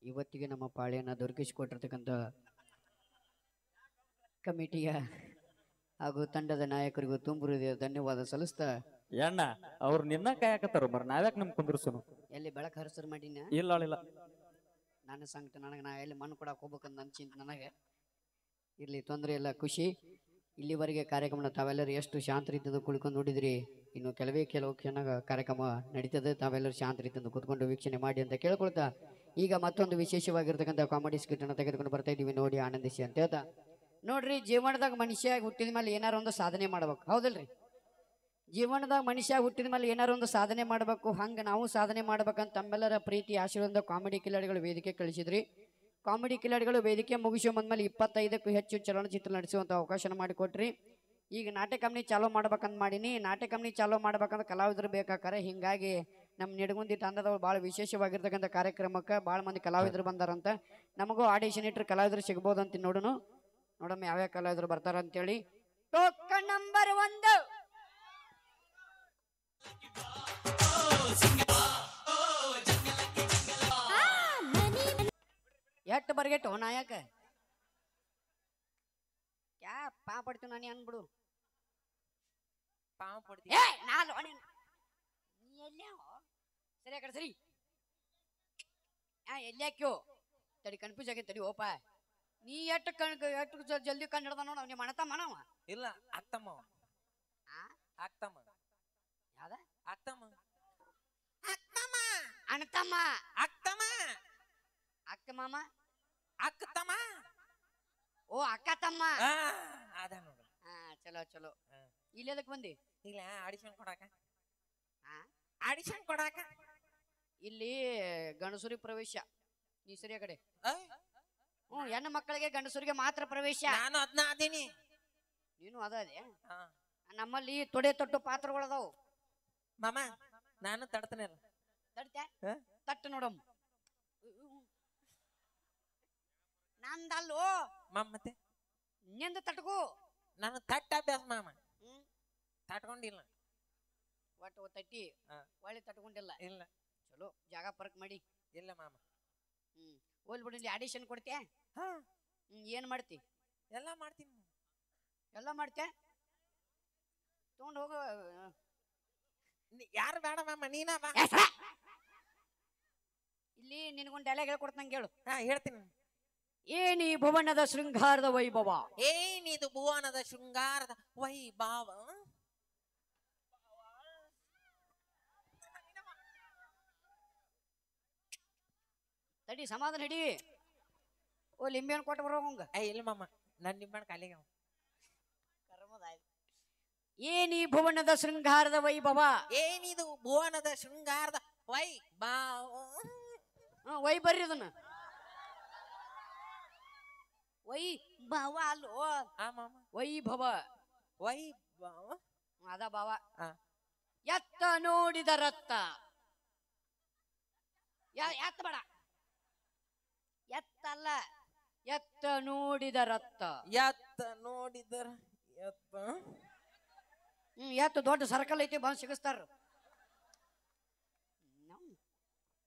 ಇವತ್ತಿಗೆ ನಮ್ಮ ಪಾಳಿಯನ್ನು ದೊರಕಿಸಿಕೊಟ್ಟಿರ್ತಕ್ಕಂಥ ಕಮಿಟಿಯ ಹಾಗೂ ತಂಡದ ನಾಯಕರಿಗೂ ತುಂಬು ಹೃದಯ ಧನ್ಯವಾದ ಸಲ್ಲಿಸ್ತಾ ಎಣ್ಣ ಅವ್ರು ನಿನ್ನ ಕಾಯಕತ್ತಾರ ಮರ ನಾವ್ಯಾಕೆ ನಮ್ ಕುಂದ್ರಸನು ಎಲ್ಲಿ ಬೆಳಕು ಹರಿಸರ್ ಮಾಡಿನ ಇಲ್ಲ ನನ್ನ ಸಂಕಟ ನನಗೆ ನಾ ಎಲ್ಲಿ ಮಣ್ಣು ಕೊಡಕ್ಕೆ ಹೋಗ್ಬೇಕಂತ ನನ್ನ ಚಿಂತೆ ನನಗೆ ಇರಲಿ ತೊಂದರೆ ಇಲ್ಲ ಖುಷಿ ಇಲ್ಲಿವರೆಗೆ ಕಾರ್ಯಕ್ರಮ ತಾವೆಲ್ಲರೂ ಎಷ್ಟು ಶಾಂತ ರೀತಿಯಿಂದ ಕುಳ್ಕೊಂಡು ನೋಡಿದ್ರಿ ಇನ್ನು ಕೆಲವು ಕ್ಷಣ ಕಾರ್ಯಕ್ರಮ ನಡೀತದೆ ತಾವೆಲ್ಲರೂ ಶಾಂತ ರೀತಿಯಿಂದ ಕೂತ್ಕೊಂಡು ವೀಕ್ಷಣೆ ಮಾಡಿ ಅಂತ ಕೇಳ್ಕೊಳ್ತಾ ಈಗ ಮತ್ತೊಂದು ವಿಶೇಷವಾಗಿರ್ತಕ್ಕಂಥ ಕಾಮಿಡಿ ಸ್ಕಿಟ್ ಅನ್ನು ತೆಗೆದುಕೊಂಡು ಬರ್ತಾ ಇದೀವಿ ನೋಡಿ ಆನಂದಿಸಿ ಅಂತ ಹೇಳ್ತಾ ನೋಡ್ರಿ ಜೀವನದಾಗ ಮನುಷ್ಯ ಹುಟ್ಟಿದ ಮೇಲೆ ಏನಾರು ಒಂದು ಸಾಧನೆ ಮಾಡ್ಬೇಕು ಹೌದಲ್ರಿ ಜೀವನದಾಗ ಮನುಷ್ಯ ಹುಟ್ಟಿದ ಮೇಲೆ ಏನಾರು ಒಂದು ಸಾಧನೆ ಮಾಡಬೇಕು ಹಂಗೆ ನಾವು ಸಾಧನೆ ಮಾಡ್ಬೇಕಂತ ತಮ್ಮೆಲ್ಲರ ಪ್ರೀತಿ ಆಶೀರ್ವಾದ ಕಾಮಿಡಿ ಕಿಲಾಡಿಗಳು ವೇದಿಕೆ ಕಳಿಸಿದ್ರಿ ಕಾಮಿಡಿ ಕಿಲಾಡಿಗಳು ವೇದಿಕೆ ಮುಗಿಸೋ ಬಂದ್ಮೇಲೆ 25ಕ್ಕೂ ಹೆಚ್ಚು ಚಲನಚಿತ್ರ ನಡೆಸುವಂಥ ಅವಕಾಶ ಮಾಡಿಕೊಟ್ರಿ ಈಗ ನಾಟ್ಯ ಕಂಪ್ನಿ ಚಾಲೂ ಮಾಡ್ಬೇಕಂತ ಮಾಡೀನಿ ನಾಟ್ಯ ಕಂಪ್ನಿ ಚಾಲೂ ಮಾಡ್ಬೇಕಂತ ಕಲಾವಿದರು ಬೇಕಾರೆ ಹಿಂಗಾಗಿ ನಮ್ಮ ನಿಡಗುಂದಿ ತಂಡದವ್ರು ಭಾಳ ವಿಶೇಷವಾಗಿರ್ತಕ್ಕಂಥ ಕಾರ್ಯಕ್ರಮಕ್ಕೆ ಭಾಳ ಮಂದಿ ಕಲಾವಿದರು ಬಂದಾರಂತ ನಮಗೂ ಆಡಿಷನ್ ಇಟ್ಟರೆ ಕಲಾವಿದರು ಸಿಗ್ಬೋದಂತ ನೋಡಮ್ಮ ಯಾವ್ಯಾವ ಕಲಾವಿದರು ಬರ್ತಾರಂತೇಳಿ ಟೋಕನ್ ನಂಬರ್ 1 ಎಷ್ಟು ಬರ್ಗೆಟ್ಟು ನಾಯಕ ಕ್ಯಾ ಪಾ ಪಡ್ತೀವಿ ನಾನು ಅನ್ಬಿಡು ಪಾವ ಪಡ್ತಿ ಸರಿ ಆ ಕಡೆ ಸರಿ ಎಲ್ಯಾಕ್ಯೋ ತಡಿ ಕನ್ಫ್ಯೂಸ್ ಆಗೈತೆ ತಡಿ ಓಪ ನೀ ಎಷ್ಟು ಜಲ್ದಿ ಕಂಡು ಹಿಡ್ದ ನೋಡ ನೀವು ಅಣತಮ್ಮ ನಾವ ಇಲ್ಲ ಅತ್ತಮ್ಮ ಅತ್ತಮ್ಮ ಯಾವ್ದ ಅತ್ತಮ್ಮ ಅತ್ತಮ್ಮ ಅಣತಮ್ಮ ಅತ್ತಮ್ಮ ಅಕ್ಕ ಮಾಮ ಅಕ್ಕತಮ್ಮ ಓ ಅಕ್ಕ ತಮ್ಮ ಅದ ನೋಡು ಚಲೋ ಚಲೋ ಇಲ್ಲಿ ಅದಕ್ಕೆ ಬಂದಿ ಇಲ್ಲ ಆಡಿಷನ್ ಕೊಡಾಕ ಆಡಿಷನ್ ಕೊಡಾಕ ಇಲ್ಲಿ ಗಂಡಸೂರಿ ಪ್ರವೇಶ ನೀ ಸರಿಯ ಕಡೆ ಹೆಣ್ಣು ಮಕ್ಕಳಿಗೆ ಗಂಡಸೂರಿಗೆ ಮಾತ್ರ ಪ್ರವೇಶ ನಾನು ಅದನ್ನ ಅದೀನಿ ನೀನು ಅದೇ ನಮ್ಮಲ್ಲಿ ತೊಡೆ ತೊಟ್ಟು ಪಾತ್ರಗಳದಾವು ಮಾಮ ನಾನು ತಡ್ತಾನೆ ತಡ್ತೆ ತಟ್ಟು ನೋಡಮ್ಮ ನಂದಲ್ಲೋ ಮಾಮ ಮತ್ತೆ ನಿಂದ ತಟ್ಕೋ ನಾನು ತಟ್ಟ ಅಭ್ಯಾಸ ಮಾಮ ತಟ್ಕೊಂಡಿಲ್ಲ ಒಟ್ಟು ತಟ್ಟಿ ಒಳ್ಳೆ ತಟ್ಕೊಂಡಿಲ್ಲ ಇಲ್ಲ ಚಲೋ ಜಾಗ ಪರ್ಕ್ ಮಾಡಿ ಇಲ್ಲ ಮಾಮ ಹೋಲ್ ಬಿಡಿ ಆಡಿಷನ್ ಕೊಡ್ತೀಯ ಏನ್ ಮಾಡ್ತಿ ಎಲ್ಲ ಮಾಡ್ತೀನಿ ಎಲ್ಲ ಮಾಡ್ತೀಯ ತಗೊಂಡು ಹೋಗೋ ಯಾರು ಬೇಡ ಮಾಮ ನೀನ ಬಾ ಇಲ್ಲಿ ನಿನಗೊಂದು ಡೈಲಾಗ್ ಹೇಳ್ಕೊಡ್ತಂಗೆ ಹೇಳು ಹೇಳ್ತೀನಿ ಏನಿ ಭುವನದ ಶೃಂಗಾರದ ವೈಭವ ಏನಿದು ಭುವನದ ಶೃಂಗಾರದ ವೈಭವ ತಡಿ ಸಮಾಧಾನ ಹಿಡಿ ಓ ಲಿಂಬೆಹಣ್ಣು ಕೊಟ್ಟು ಬರೋಂಗ ಇಲ್ಲ ಮಾಮ ನನ್ ನಿಂಬೆಹಣ್ಣು ಕಾಲಿಗೆ ಏನಿ ಭುವನದ ಶೃಂಗಾರದ ವೈಭವ ಏನಿದು ಭುವನದ ಶೃಂಗಾರದ ವೈಭವ ವೈ ಬರ್ರಿ ಅದನ್ನ ವೈಭವ ಅಲ್ಲೋ ವೈಭವ ವೈಭವ ಅದ ಭಾವ ಎತ್ತ ನೋಡಿದ ರತ್ತ ಎತ್ತ ಬೇಡ ಎತ್ತಲ್ಲ ಎತ್ತ ನೋಡಿದ ರತ್ತ ಎತ್ತ ನೋಡಿದರ ಎತ್ತ ಎತ್ತ ದೊಡ್ಡ ಸರ್ಕಲ್ ಐತಿ ಬಂದು ಸಿಗಿಸ್ತಾರ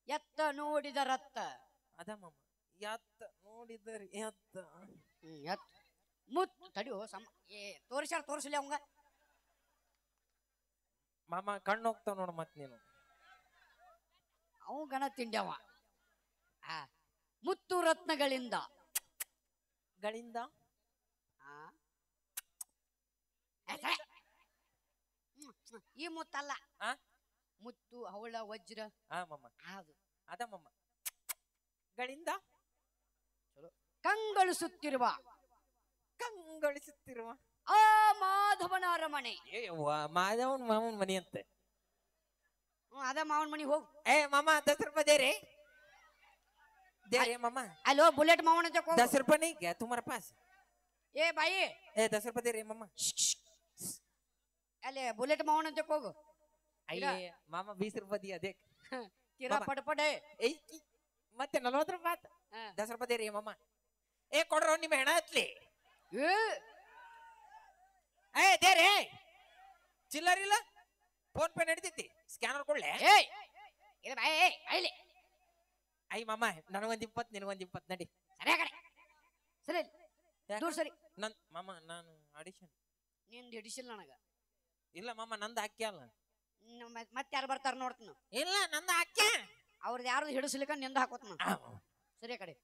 ಎತ್ತ ನೋಡಿದ ರತ್ತ ಅದ ಮಾಮ ಎತ್ತ ನೋಡಿದರ ಎತ್ತ ಎತ್ತ ಮುತ್ತು ತಡಿಯೋ ತೋರಿಸಲಿ ಅವಂಗ ಮಾಮ ಕಣ್ಣು ಹೋಗ್ತಾವ ನೋಡ ಮತ್ ನೀನು ಅವ ಗಣ ತಿಂಡ್ಯವ ಮುತ್ತು ರತ್ನಗಳಿಂದ ಗಳಿಂದ ಈ ಮುತ್ತಲ್ಲ ಮುತ್ತು ಹವಳ ವಜ್ರ ಮಾಮ ಅದು ಅದ ಮಾಮ ಗಳಿಂದ ಚಲೋ ಕಂಗೊಳಿಸುತ್ತಿರುವ ಆ ಮಾಧವನ ಅರಮನೆ ಮಾಧವನ್ ಮಾವನ್ ಮನಿ ಅಂತೆ ಅದ ಮಾವನ್ ಮನಿ ಹೋಗು ಮಾಮ 10 ರೂಪಾಯಿ ದೇರೆ ಮಾಮ ಅಲ್ಲೋ ಬುಲೆಟ್ ಮಾವನ 10 ರೂಪಾಯಿ नहीं क्या तुम्हारे पास भाई 10 ರೂಪಾಯಿ ದೇರೆ ಮಾಮ ಅಲ್ಲೇ ಬುಲೆಟ್ ಮಾವನ ಹೋಗು ಮಾಮ 20 ರೂಪಾಯಿ दिया देख ತೀರಾ ಪಡಪಡೆ ಮತ್ತೆ 40 ರೂಪಾಯಿ 10 ರೂಪಾಯಿ ದೇರೆ ಮಾಮ ಕೊಡ್ರೋ ನಿಮ್ಮ ಹೆಣ ಹತ್ಲಿ ದೇರೆ ಚಿಲ್ಲರ್ ಇಲ್ಲ ಫೋನ್ ಪೇ ನಡೀತೈತಿ ಸ್ಕ್ಯಾನರ್ ಕೊಡ್ಲೆ ಐ ಮಾಮ ನನಗೊಂದ್ 20 ನಿನಗೊಂದ್ 20 ನಡಿ. ಸರಿ ಕಡೆ ಸರಿ ದೂರ ಸರಿ. ನನ್ ಮಾಮ ನಾನು ಆಡಿಷನ್ ನಿಂದು ಹಿಡಿಸಿಲ್ಲ ನನಗ. ಇಲ್ಲ ಮಾಮ ನಂದು ಹಾಕಿ ಅಲ್ಲ. ಮತ್ತೆ ಯಾರು ಬರ್ತಾರ ನೋಡ್ತೀನಿ. ಇಲ್ಲ ನಂದು ಹಾಕ್ಯ. ಅವ್ರದ್ದು ಯಾರ್ದು ಹಿಡಿಸ್ಲಿಕ್ಕ ನಿಂದ ಹಾಕೋತ್ನ. ಸರಿ ಕಡೆ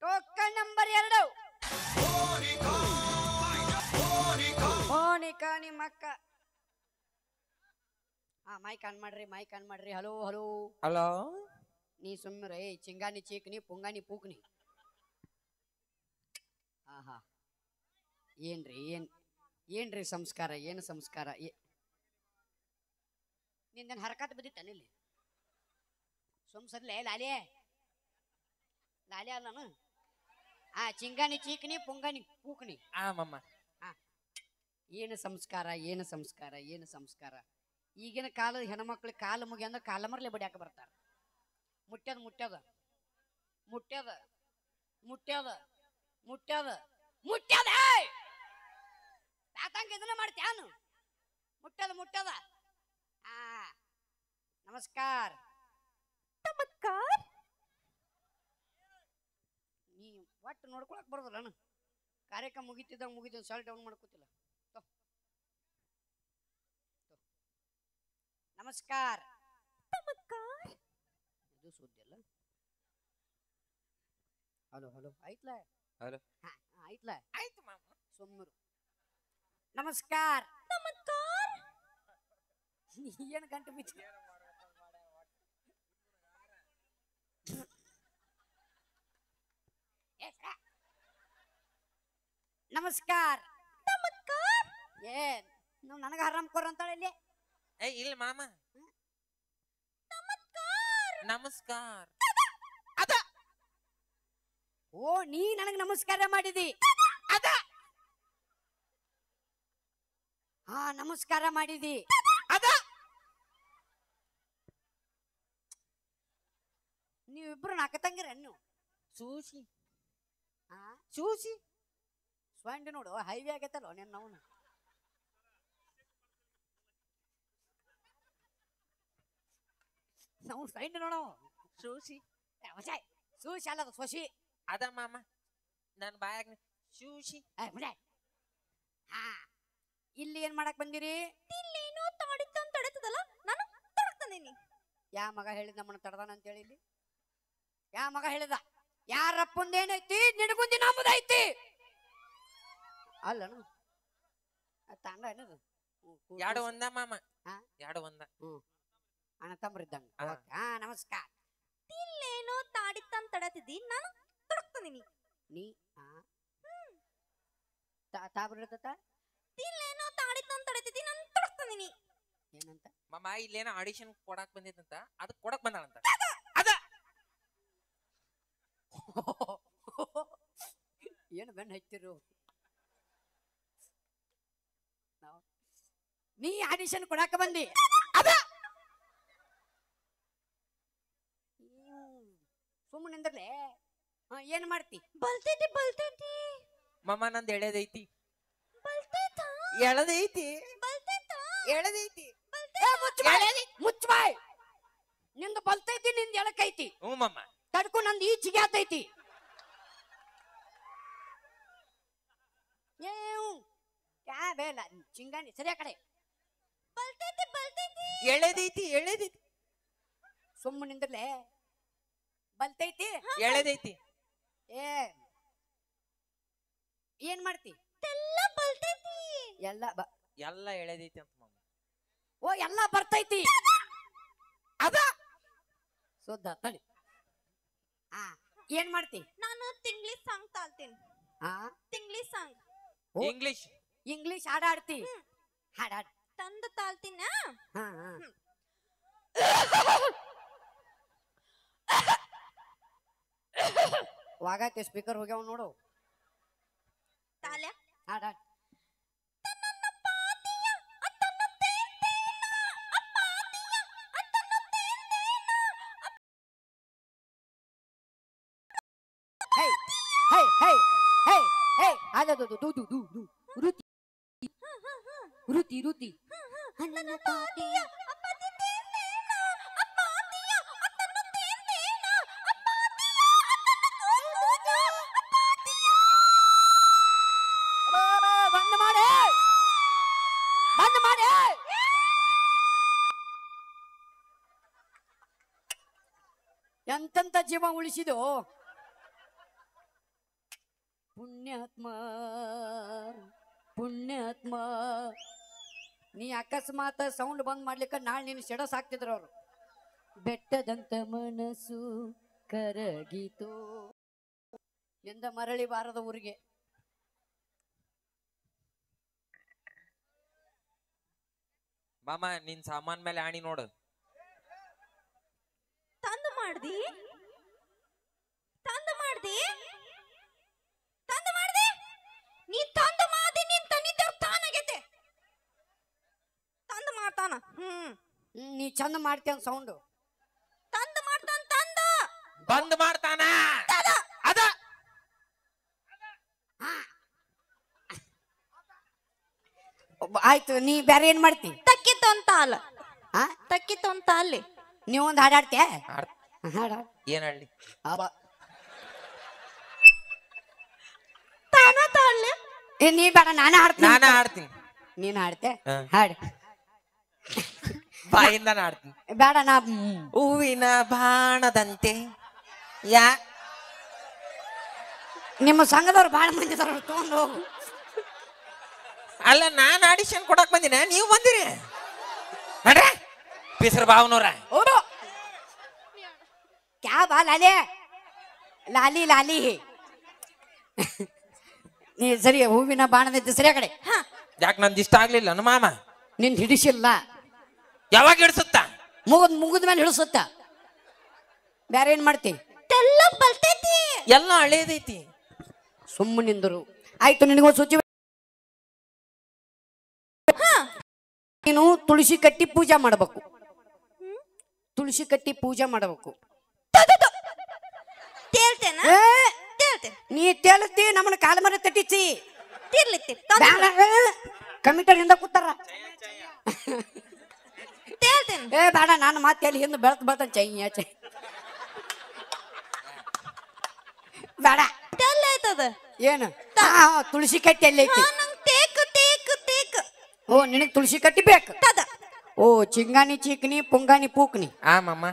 ಟೋಕನ್ ನಂಬರ್ 2 ಮೋನಿಕಾ ನಿಮ್ಮ ಅಕ್ಕ. ಮೈಕ್ ಆನ್ ಮಾಡ್ರಿ. Hello hello hello. ನೀ ಸುಮ್ಮನೆ ಚಿಂಗಾನಿ ಚೀಕ್ನಿ ಪುಂಗಾನಿ ಪೂಕ್ನಿ. ಆಹಾ ಏನ್ರಿ ಸಂಸ್ಕಾರ, ಏನು ಸಂಸ್ಕಾರ. ನಿಂದನ್ ಹರಕತ್ ಬಿದ್ದಿತ್ತಾನ ಇಲ್ಲಿ. ಸೊಮ್ಸರ್ಲೆ ಲಾಲೆ ಅಲ್ಲ ನಾನು. ಚಿಂಗಾನಿ ಚೀಕ್ನಿ ಪುಂಗಾನಿ ಪೂಕ್ನಿ. ಮಾಮ ಏನು ಸಂಸ್ಕಾರ. ಈಗಿನ ಕಾಲದ ಹೆಣ್ಮಕ್ಳಿಗೆ ಕಾಲು ಮುಗಿ ಅಂದ್ರೆ ಕಾಲಮರ್ಲೆ ಬಡಿಯಾಕ ಬರ್ತಾರ. ಮುಟ್ಟ್ಯದ ತಾತಂಗ ಇದನ್ನ ಮಾಡ್ತ್ಯಾನು. ಮುಟ್ಟದ ನಮಸ್ಕಾರ. ನೀ ಒಟ್ಟು ನೋಡ್ಕೊಳಕ್ ಬರೋದಲ್ಲ ನಾನು. ಕಾರ್ಯಕ್ರಮ ಮುಗಿತಿದ್ದ ಸಾಲ್ ಡೌನ್ ಮಾಡ್ಕೋತಿಲ್ಲ. ನಮಸ್ಕಾರ. ಇದು ಸುದ್ದಿ ಅಲ್ಲ. ಹಲೋ ಆಯ್ತಲ್ಲ. ಹಲೋ ಆಯ್ತಲ್ಲ. ಆಯ್ತು ಮಾಮ ಸುಮ್ಮರು. ನಮಸ್ಕಾರ. ಏನು ಗಂಟು ಬಿಚ್ಚ. ನಮಸ್ಕಾರ. ಏನ್ ನನಗ ಆರಾಮ್ ಕೊರ ಅಂತಾಳೆ ಇಲ್ಲಿ. ಇಲ್ಲ ಮಾಮ ನಮಸ್ಕಾರ. ಓ ನೀ ನನಗೆ ನಮಸ್ಕಾರ ಮಾಡಿದಿ. ನಮಸ್ಕಾರ ಮಾಡಿದಿ. ನೀವಿಬ್ರು ನಾಲ್ಕು ತಂಗಿರ ನೀವು. ಸೂಸಿ ಸ್ವಂಡ್ ನೋಡು ಹೈವೇ ಆಗೈತಲ್ಲೋ ನಿನ್ನ ಅವನು. ನಾವು ಸ್ವಂಡ್ ನೋಡು. ಸೂಸಿ ಅಲ್ಲದ ಸೊಸಿ ಅದ ಮಾಮ ನನ್ ಬಾಯಾಗ ಶೂಶಿ. ಇಲ್ಲಿ ಏನ್ ಮಾಡಕ್ ಬಂದಿರಿ? ಇಲ್ಲೇನೋ ತಡೆತದಲ್ಲ ನಾನು ತಡಕ್ತಂದೀನಿ. ಯಾ ಮಗ ಹೇಳಿದ ನಮ್ಮನ್ನ ತಡದಾನ ಅಂತ ಹೇಳಿ ಇಲ್ಲಿ? ಯಾ ಮಗ ಹೇಳಿದ? ಯಾರಪ್ಪಂದೇನೈತಿ ನಿನಗುಂದಿ ನಮ್ಮದೈತಿ ಅಲ್ಲನು ತಾಂಡ ಏನದು? ಎರಡು ಒಂದ ಮಾಮ. ಎರಡು ಒಂದ. ಅಣ್ಣ ತಮ್ಮರಿದ್ದಂಗ. ನಮಸ್ಕಾರ. ಇಲ್ಲೇನೋ ತಡತಿದ್ದಿ ನಾನು ತಡಕ್ತಂದೀನಿ. ನೀ ತಾಬ್ರತ ಇಲ್ಲೇನೋ ತಡತಿದ್ದಿ ನಾನು ತಡಕ್ತಂದೀನಿ. ಏನಂತ ಮಾಮ ಇಲ್ಲೇನೋ ಆಡಿಷನ್ ಕೊಡಾಕ್ ಬಂದಿತ್ತಂತ ಅದಕ್ಕೆ ಕೊಡಕ್ ಬಂದಾಳಂತ. ಏನು ಬೆನ್ನ ಹಚ್ಚಿರು? ನೀ ಆಡಿಷನ್ ಕೊಡಾಕ ಬಂದಿ. ಸುಮ್ಮನೆ ನಿಂದ್ರಲೆ. ಏನ್ ಮಾಡ್ತಿ? ಬಲ್ತೈತಿ ಮಾಮ ನಂದು ಎಳೆದೈತಿ. ಮುಚ್ಚಬಾಯ್. ನಿಂದು ಬಲ್ತೈತಿ, ನಿಂದ ಎಳಕೈತಿ. ಹ್ಞೂ ಮಾಮ. ತಡ್ಕು ನಂದು ಈಚಿಗೆ ಆತೈತಿ. ಬೇಡ ಚಿಂಗಾಣಿ ಸರಿಯಾ ಕಡೆ. ಎಳೆದೈತಿ ಸುಮ್ಮನೆ ನಿಂದ್ರಲೆ. ಬಲ್ತೈತಿ ಎಳೆದೈತಿ. ಏನ್ ಮಾಡ್ತಿ? ಎಲ್ಲ ಎಳೆದೈತಿ ಅಂತ ಮಾಮ. ಓ ಎಲ್ಲ ಬರ್ತೈತಿ. ಅದ ಸುದ್ದ ತಡಿ. ಏನ್ ಮಾಡ್ತಿ? ನಾನು ತಿಂಗ್ಳಿಗೆ ಸಾಂಗ್ ತಾಳ್ತೀನಿ. ತಿಂಗ್ಳಿಗೆ ಸಾಂಗ್ ಇಂಗ್ಲಿಷ್ ಹಾಡಾಡ್ತಿ. ಹಾಡಾಡ್ ತಂದು ತಾಳ್ತೀನ. ವಾಗೈತೆ ಸ್ಪೀಕರ್ ಹೋಗ್ಯಾವ ನೋಡು. ತಾಲ್ಯ ಹಾಡಾಡ್. ರುತಿ ಎಂತೆಂತ ಜೀವ ಉಳಿಸಿದು ಪುಣ್ಯಾತ್ಮ ಪುಣ್ಯಾತ್ಮ. ನೀ ಅಕಸ್ಮಾತ್ ಸೌಂಡ್ ಬಂದ್ ಮಾಡ್ಲಿಕ್ಕೆ ನಾಳೆ ನೀನು ಸೆಡಸ್ ಹಾಕ್ತಿದ್ರು ಅವ್ರು. ಬೆಟ್ಟದಂತ ಮನಸ್ಸು ಕರಗಿತು ಎಂದ ಮರಳಿ ಬಾರದ ಊರಿಗೆ. ಮಾಮ ನಿನ್ ಸಾಮಾನ್ ಮೇಲೆ ಆಣಿ ನೋಡು. ತಂದು ಮಾಡ್ದಿ ತಂದು ಮಾಡ್ದಿ ತಂದು ಮಾಡ್ದಿ ನೀ ತಂದು ಮಾದಿ ನೀನ್ ತನ್ನಿದ್ದ ತಾನಾಗೈತೆ ತಂದು ಮಾಡ್ತಾನ. ನೀ ಚಂದ ಮಾಡ್ತೇನ್ ಸೌಂಡು. ತಂದು ಮಾಡ್ತಾನ ತಂದು ಬಂದ್ ಮಾಡ್ತಾನ ಅದ. ಆಯ್ತು, ನೀ ಬೇರೆ ಏನ್ ಮಾಡ್ತಿ? ತಕ್ಕಿತ್ತು ಅಂತ ಅಲ್ಲ, ತಕ್ಕಿತ್ತು ಅಂತ ಅಲ್ಲಿ ನೀವೊಂದು ಹಾಡಾಡ್ತೀಯ? ಹಾಡ ಏನ್ ಹೇಳಿ? ತಾನ ತಾಳ್ಲೆ. ನೀ ಬೇಡ, ನಾನೇ ಹಾಡ್ತೀನಿ. ನಾನ ಹಾಡ್ತೀನಿ. ನೀನ್ ಹಾಡ್ತೆ? ಹಾಡು. ಬಾಯಿಂದ ಹಾಡ್ತೀನಿ. ಬೇಡ, ನಾ ಹೂವಿನ ಬಾಣದಂತೆ ಯಾ ನಿಮ್ಮ ಸಂಘದವ್ರು ಬಾಳ ಮಂದಿ ತಗೊಂಡು ಹೋಗು. ಅಲ್ಲ, ನಾನ್ ಆಡಿಷನ್ ಕೊಡಕ್ ಬಂದಿನ, ನೀವು ಬಂದಿರಿ ನಡ್ರೆ ಪಿಸರ್ ಬಾವನವ್ರ. ಓಡು ಕ್ಯಾ ಬಾ ಲಾಲಿ ಲಾಲಿ ಲಾಲಿ. ನೀ ಸರಿ, ಹೂವಿನ ಬಾಣದ ಸರಿಯ ಕಡೆ. ಯಾಕೆ ನಂದು ಇಷ್ಟ ಆಗ್ಲಿಲ್ಲ ನಮ್ಮ ಮಾಮ? ನಿನ್ ಹಿಡಿಸಿಲ್ಲ. ಯಾವಾಗ ಹಿಡ್ಸುತ್ತ? ಮುಗಿದ ಮೇಲೆ ಹಿಡಿಸುತ್ತ. ಬೇರೆ ಏನ್ ಮಾಡ್ತಿ? ಎಲ್ಲ ಬರ್ತೈತಿ, ಎಲ್ಲ ಹಳೇದೈತಿ. ಸುಮ್ಮನಿಂದರು. ಆಯ್ತು, ನಿನಗೊಂದು ಸೂಚಿ. ನೀನು ತುಳಸಿ ಕಟ್ಟಿ ಪೂಜೆ ಮಾಡಬೇಕು. ತುಳಸಿ ಕಟ್ಟಿ ಪೂಜೆ ಮಾಡಬೇಕು. ತೇಳ್ತೇನ ತೇಳ್ತೇನೆ. ನೀ ತೇಳ್ತಿ, ನಮ್ಮನ್ನ ಕಾಲ ಮರ ತಟ್ಟಿಸಿ ತಿರ್ಲಿತ್ತಿ ಕಮಿಟರ್ ಹಿಂದ ಕೂತಾರ. ತೇಳ್ತೇನೆ. ಬೇಡ, ನಾನು ಮತ್ತೆ ಅಲ್ಲಿ ಹಿಂದೆ ಬೆಳತ್ ಚೈ ಆಚೆ. ಬೇಡ, ತೆಲ್ಲ ಆಯ್ತದ. ಏನು ತುಳಸಿ ಕಟ್ಟಿ ಅಲ್ಲಿ ಐತಿ? ನಂಗೆ ತೇಕ್ ತೇಕ್ ತೇಕ್. ಓ, ನಿನಗ್ ತುಳಸಿ ಕಟ್ಟಿ ಬೇಕು? ತದ. ಓ, ಚಿಂಗಾನಿ ಚೀಕ್ನಿ ಪುಂಗಾನಿ ಪೂಕ್ನಿ. ಮಾಮ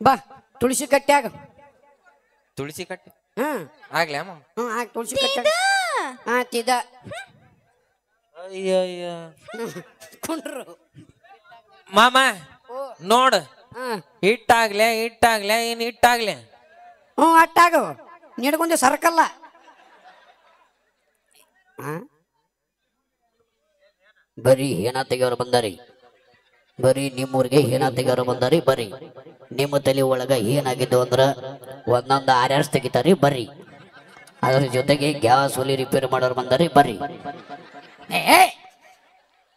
ಬಾ, ತುಳಸಿ ಕಟ್ಟ್ಯಾಗ. ತುಳಸಿ ಕಟ್ಟಿ ಆಗ್ಲೇ ಮಾಮ. ಆಗ ತುಳಸಿ ಕಟ್ಟ್ಯಾಗ. ತಿದ ಅಯ್ಯ ಕುಂಡ್ರು ಮಾಮ ನೋಡು. ಹಿಟ್ಟಾಗ್ಲೆ ಏನ್ ಹಿಟ್ಟಾಗ್ಲೆ? ಅಟ್ಟಾಗ ನಿಡ್ಕೊಂಡೆ ಸರ್ಕಲ್ಲ. ಬರೀ ಹೇನ ತೆಗಿಯೋರು ಬಂದಾರಿ. ಬರೀ ನಿಮ್ಮೂರಿಗೆ ಹೇನ ತೆಗಿಯೋರು ಬಂದಾರಿ. ಬರ್ರಿ, ನಿಮ್ಮ ತಲೆ ಒಳಗ ಏನಾಗಿದ್ದು ಅಂದ್ರ ಒಂದೊಂದು ಆರ್ಯಾರ್ಸ್ ತೆಗಿತಾರಿ. ಬರ್ರಿ, ಅದ್ರ ಜೊತೆಗೆ ಗ್ಯಾಸ್ ಒಲಿ ರಿಪೇರಿ ಮಾಡೋರು ಬಂದಾರಿ. ಬರ್ರಿ.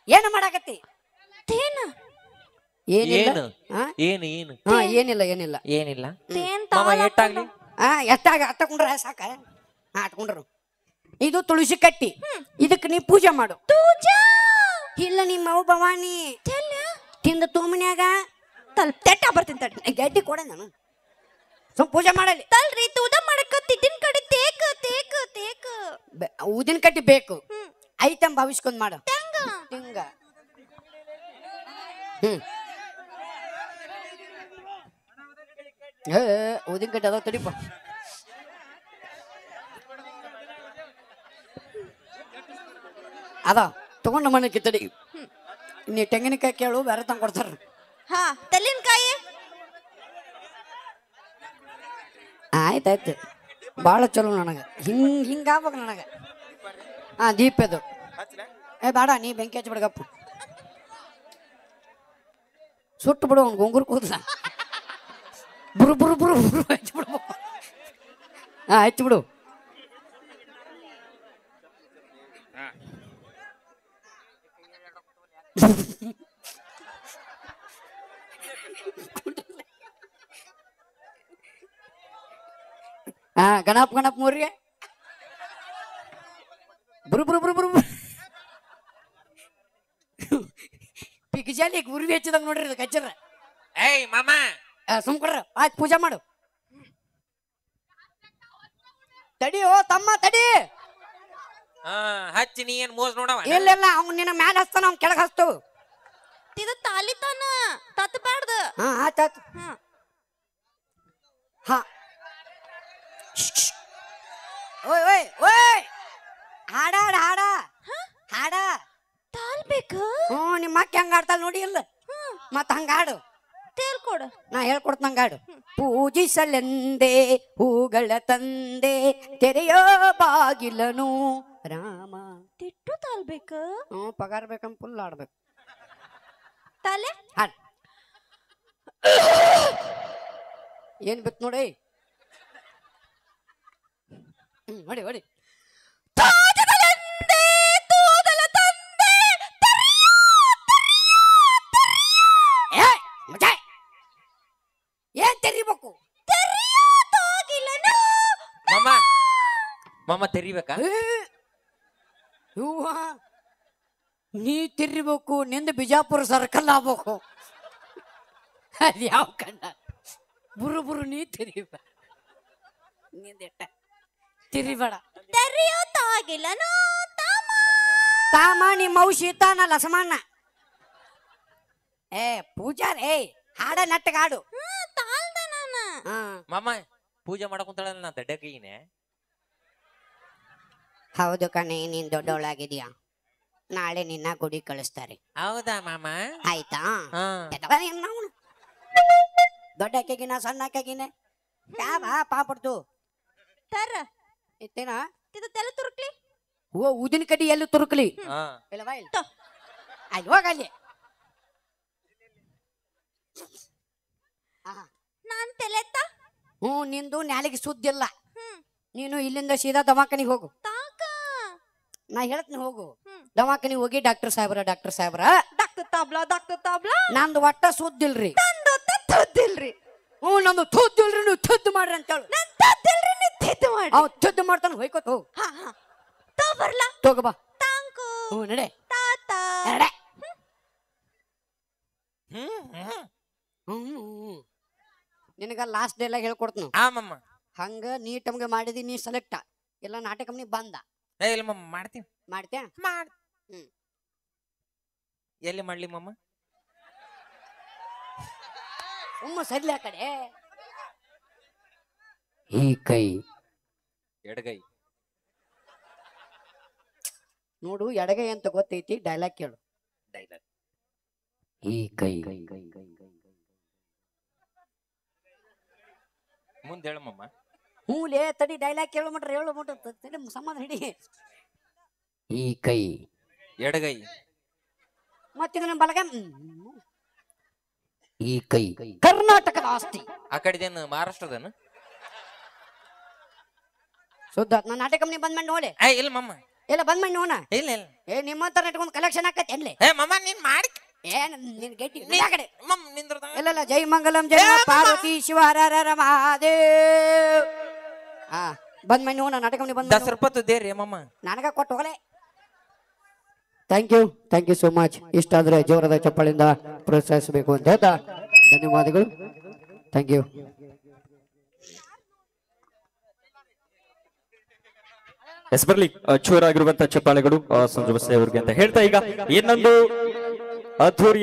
ಏನು ಮಾಡಾಕತ್ತಿ? ಏನಿಲ್ಲ ಏನಿಲ್ಲ ಏನಿಲ್ಲ. ಎಷ್ಟಾಗ್ಲಿ ಅಟ್ಟಕೊಂಡ್ರ ಸಾಕ. ಅಟ್ಕೊಂಡ್ರು. ಇದು ತುಳಸಿ ಕಟ್ಟಿ. ಇದಕ್ಕೆ ನೀ ಪೂಜೆ ಮಾಡು. ಇಲ್ಲ, ನಿಮ್ಮ ಅವು ಭವಾನಿ ತಿಂದ ತೂಮನ್ಯಾಗ ತೆಟ್ಟ ಬರ್ತೀನಿ ತಡ್ರಿ. ಗಡ್ಡಿ ಕೊಡ, ನಾನು ಸುಮ್ ಪೂಜೆ ಮಾಡಲಿ. ತಲ್ರಿ ತೂದ ಮಾಡಕತ್ತಿದ್ದಿನ ಕಡೆ ತೇಕ್ ತೇಕ್ ತೇಕ್. ಊದಿನ ಕಟ್ಟಿ ಬೇಕು. ಐತಂ ಭವಿಷ್ಕೊಂಡ್ ಮಾಡು. ಹಿಂಗ ಊದಿನ ಕಟ್ಟಿ ಅದಾವ ತಡಿಪ. ಅದ ತಗೊಂಡು ಮನಕ್ಕೆ ತಡಿ. ನೀ ತೆಂಗಿನಕಾಯಿ ಕೇಳು, ಬೇರೆ ತಂಗ ಕೊಡ್ತಾರ. ತೆಲ್ಲಿನಕಾಯಿ ಆಯ್ತಾಯ್ತು, ಭಾಳ ಚಲೋ ನನಗೆ. ಹಿಂಗಾಗ್ಬೇಕು ನನಗೆ. ದೀಪ ಅದು. ಬೇಡ, ನೀ ಬೆಂಕಿ ಹಚ್ಚಿ ಬಿಡಗಪ್ಪ. ಸುಟ್ಟು ಬಿಡು ಅವ್ನು ಗೊಂಗುರು ಕೂದಲ. ಬುರು ಬುರು ಬುರು ಬುರು ಹಚ್ಚಿ ಬಿಡ್ಬೇಕು. ಹಚ್ಚಿ ಬಿಡು. ಗಣಪ ಮೂರ್ಗೆ ಬುರು ಬುರು ಬುರು ಬುರು ಪಿಕ್ಜಾಲಿ ಗುರುವಿ ಹಚ್ಚಿದಂಗ ನೋಡ್ರಿ ಇದು ಕಚ್ಚರ. ಏಯ್ ಮಾಮ ಸುಮ್ಕೊಡ್ರ. ಆಯ್ತು, ಪೂಜೆ ಮಾಡು. ತಡಿ ಓ ತಮ್ಮ ತಡಿ. ಹಚ್ಚಿ ನೀ ಏನ್ ಮೋಸ್ ನೋಡವ? ಇಲ್ಲ, ಅವ್ನು ನಿನ್ನ ಮ್ಯಾಲ ಹಚ್ತಾನ, ಅವ್ನು ಕೆಳಗೆ ಹಚ್ತು. ಇದು ತಾಲಿತಾನ ತತ್ತಬಾರ್ದು. ಆಯ್ತಾಯ್ತು. ಅಕ್ಕ ಹೆಂಗ ಆಡ್ತಾಳ ನೋಡಿ ಇಲ್ಲ ಮತ್ತ ಹಂಗಾಡು ಹೇಳ್ಕೊಡು. ನಾ ಹೇಳ್ಕೊಡ್ತ ಹಂಗಾಡು. ಪೂಜಿಸಲೆಂದೇ ಹೂಗಳ ತಂದೆ ತೆರೆಯೋ ಬಾಗಿಲನು ರಾಮ. ತಿಟ್ಟು ತಾಳ್ಬೇಕ. ಪಗಾರ ಬೇಕಂತ ಫುಲ್ ಆಡ್ಬೇಕು. ತಲೆ ಹಾಡ್ ಏನ್ ಬಿತ್ ನೋಡಿ. ಹೊಡಿ ಹೊಡಿ. ಏನ್ ತೆರಿಬೇಕು? ಮಮ್ಮ ಮಮ್ಮ ತೆರಿಬೇಕಾ? ನೀ ತಿರ್ಬೇಕು, ನಿಂದ ಬಿಜಾಪುರ ಸರ್ಕಲ್ ಆಗ್ಬೇಕು. ಅದ್ ಯಾವ ಕಣ್ಣ ಬುರು ಬುರು ನೀ ತಿರಿಬೇಡ, ನಿಂದೆಟ್ಟ ತಿರಿಬೇಡ. ತೆರೆಯೋತಾಗಿಲ್ಲನು ತಾಮ ನಿಮ್ಮ ಔಷಿ ತಾನ ಲಸಮಣ್ಣ. ಪೂಜಾರೇ ಹಾಡ ನಟ್ಟಗಾಡು. ಮಮ್ಮ ಪೂಜೆ ಮಾಡಕುಂತಾಳ ನಾ ದಡ್ಡಕೀನೆ. ಹೌದು ಕಣೆ, ನೀನ್ ದೊಡ್ಡವಳಾಗಿದ್ಯಾ. ನಾಳೆ ನಿನ್ನ ಗುಡಿ ಕಳಿಸ್ತಾರೆ. ಹೌದಾ ಮಾಮ? ಆಯ್ತಾ? ಹಾ. ದೊಡ್ಡ ಅಕ್ಕಿಗಿನ ಸಣ್ಣ ಅಕ್ಕಿಗಿನ ಯಾವ ಪಾಪಡ್ತು ತರ ಇತ್ತೇನ ಇದು ತಲೆ ತುರುಕ್ಲಿ. ಓ ಉದಿನ ಕಡಿ ಎಲ್ಲಿ ತುರುಕ್ಲಿ? ಹಾ. ಇಲ್ಲವಾ ಇಲ್ಲ ಅಲ್ಲಿ ಹೋಗಲ್ಲಿ. ನಾನ್ ತಲೆತ್ತ. ನಿಂದು ನಾಲಿಗೆ ಸುದ್ದಿಲ್ಲ. ನೀನು ಇಲ್ಲಿಂದ ಸೀದಾ ದವಾಖಾನಿಗೆ ಹೋಗು. ನಾ ಹೇಳ್ತೀನಿ ಹೋಗು. ದವಾಖಾನಿಗೆ ಹೋಗಿ ಡಾಕ್ಟರ್ ಸಾಹೇಬ್ರ ಡಾಕ್ಟರ್ ತಾಬ್ಲಾ ನಂದು ಒಟ್ಟ ಸುದ್ದಿಲ್ರಿ. ತುದ್ದಿಲ್ರಿ. ನಂದು ತುದ್ದಿಲ್ರಿ, ನೀವು ತುದ್ದು ಮಾಡ್ರಿ ಅಂತೇಳು. ಅವ್ ತುದ್ದು ಮಾಡ್ತಾನ ಹೋಯ್ಕೋತ ಹೋಗು. ಬರ್ಲಾ ತಗೋಬಾ. ತಾಂಕು ನಡೆ ತಾತ. ನಡೆ. ನಿನಗ ಲಾಸ್ಟ್ ಡೇ ಎಲ್ಲ ಹೇಳ್ಕೊಡ್ತೀನಿ. ಆ ಮಮ್ಮ ಹಂಗ ನೀ ಟಮ್ಗೆ ಮಾಡಿದಿ, ನೀ ಸೆಲೆಕ್ಟ್ ಎಲ್ಲ ನಾಟಕ ನೀ ಬಂದ ಇಲ್ಲ ಮಮ್ಮ ಮಾಡ್ತೀನಿ. ಮಾಡ್ತೇನ? ಎಲ್ಲಿ ಮಾಡ್ಲಿ ಮಮ್ಮ? ಸರಿಲ ಕಡೆ. ಈ ಕೈ ಎಡಗೈ ನೋಡು, ಎಡಗೈ ಅಂತ ಗೊತ್ತೈತಿ. ಡೈಲಾಗ್ ಕೇಳು. ಡೈಲಾಗ್. ಈ ಕೈ ಮುಂದೆ ಹೇಳು ಮಮ್ಮ. ಹೂಲೇ ತಡಿ, ಡೈಲಾಗ್ ಕೇಳು ಮಟ್ರ ಹೇಳು ಮಟ್ಟ ಸಮಾಧಾನ ಹಿಡಿ. ಈ ಕೈ ಎಡಗೈ. ಮತ್ತಿದ ಬಲಗ. ಈ ಕೈ ಕರ್ನಾಟಕದ ಆಸ್ತಿ. ಆ ಕಡೆದೇನು ಮಹಾರಾಷ್ಟ್ರದೇನು? ಶುದ್ಧ. ನಾನು ನಾಟಕ ಕಂಪ್ನಿ ಬಂದ್ ಮಾಡಿ ನೋಡಿ. ಇಲ್ಲ ಮಮ್ಮ, ಇಲ್ಲ ಬಂದ್ ಮಾಡಿ ನೋಡ. ಇಲ್ಲ ಇಲ್ಲ. ನಿಮ್ಮಂತ ನೆಟ್ಕೊಂಡ್ ಕಲೆಕ್ಷನ್ ಆಕತಿ ಎಲ್ಲಿ? ಮಮ್ಮ ನೀನ್ ಮಾಡಿ ನಿನ್ ಗಟ್ಟಿ ಕಡೆ. ಮಮ್ಮ ನಿಂದ್ರ. ಇಲ್ಲ ಜೈ ಮಂಗಲಂ ಜೈ ಪಾರ್ವತಿ ಶಿವ ಹರ ಹರ ಮಹಾದೇವ್. ಬಂದ್ ಮಾಡಿ ನೋಡ ನಾಟಕ ಕಂಪ್ನಿ ಬಂದ್. 10 ರೂಪಾಯಿ ದೇರಿ ಮಮ್ಮ ನನಗ ಕೊಟ್ಟು ಹೋಗಲೇ. Thank you so much. ಇಷ್ಟಾದ್ರೆ ಜೋರದ ಚಪ್ಪಾಳಿಂದ ಪ್ರೋತ್ಸಾಹಿಸಬೇಕು ಅಂತ ಹೇಳ್ತಾ ಧನ್ಯವಾದಗಳು. Thank you. ಎಸ್ ಬರ್ಲಿ ಜೋರಾಗಿರುವಂತ ಚಪ್ಪಾಳೆಗಳು ಸಂಜು ಬಸ್ಸೆ ಅವರಿಗೆ ಅಂತ ಹೇಳ್ತಾ ಈಗ ಇನ್ನೊಂದು ಅದ್ಧೂರಿ